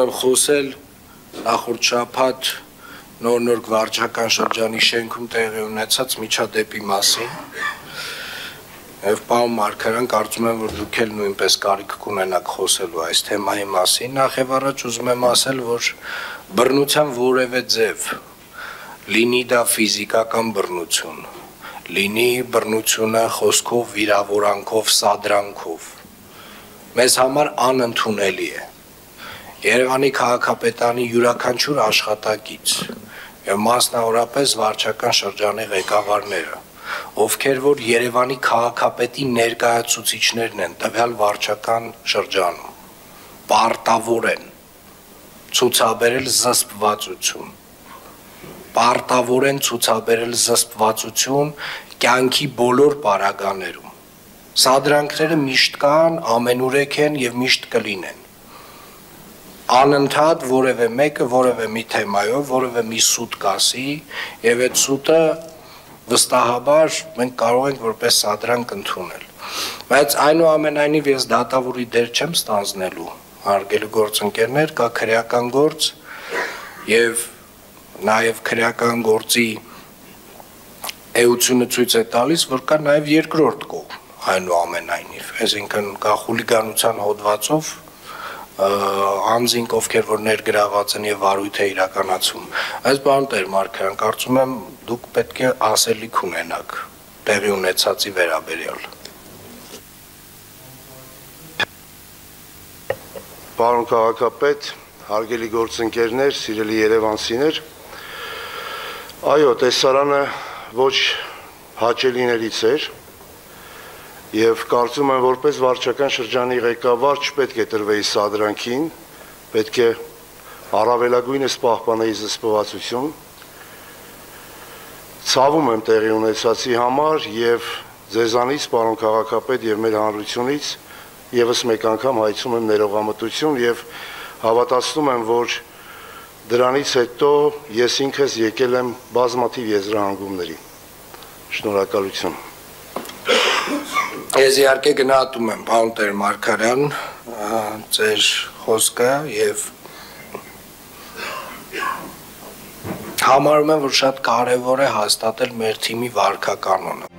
եմ խոսել նախորդ շաբաթ նոր վարչական շրջանի շենքում տեղի ունեցած միջադեպի մասին եւ պարոն Մարգարյան կարծում եմ որ դուք էլ նույնպես կարիք կունենաք խոսելու այս թեմայի մասին նախ եւ առաջ ուզում եմ ասել որ բռնության որևէ ձև լինի դա ֆիզիկական բռնություն լինի բռնությունը խոսքով վիրավորանքով սադրանքով մեզ համար անընդունելի է Երևանի քաղաքապետարանի յուրաքանչյուր աշխատակից եւ մասնավորապես վարչական շրջանի ղեկավարները ովքեր որ Երևանի քաղաքապետի ներկայացուցիչներն են տվյալ վարչական շրջանում պարտավոր են ցուցաբերել զսպվածություն կյանքի բոլոր պարագաներում սադրանքները միշտ կան ամենուրեք են եւ միշտ կլինեն Անընդհատ որևէ մեկը որևէ մի թեմայով որևէ մի սուտ կասի եւ այդ սուտը վստահաբար մենք կարող ենք որպես սադրանք ընդունել բայց այնուամենայնիվ ես դատավորի դեր չեմ ստանձնելու հարգելի գործընկերներ կա քրեական գործ եւ նաեւ քրեական գործի էությունը ցույց է տալիս որ կա նաեւ երկրորդ կողմ այնուամենայնիվ այսինքն կա խուլիգանության հոդվածով անձինք ովքեր որ ներգրաված են եւ վարույթ է իրականացում այս բան տեր Մարգարյան կարծում եմ դուք պետք է ասելիք ունենաք տեղի ունեցածի վերաբերյալ Պարոն քաղաքապետ հարգելի գործընկերներ սիրելի երևանցիներ այո տեսարանը ոչ հաճելիներից էր Եվ կարծում եմ, որպես վարչական շրջանի ղեկավար չպետք է տրվեի սադրանքին, պետք է առավելագույնս պահպանեի զսպվածություն, ցավում եմ տեղի ունեցածի համար եւ ձեզանից, պարոն քաղաքապետ եւ մեր հանրությունից եւս մեկ անգամ հայցում եմ ներողամտություն եւ հավատացնում եմ, որ դրանից հետո ես ինքս եկել եմ բազմաթիվ եզրահանգումների։ Շնորհակալություն։ Ես իհարկե գնահատում եմ պարոն տեր Մարգարյան ձեր խոսքը եւ համարում եմ որ շատ կարեւոր է հաստատել մեր թիմի վարքականոնը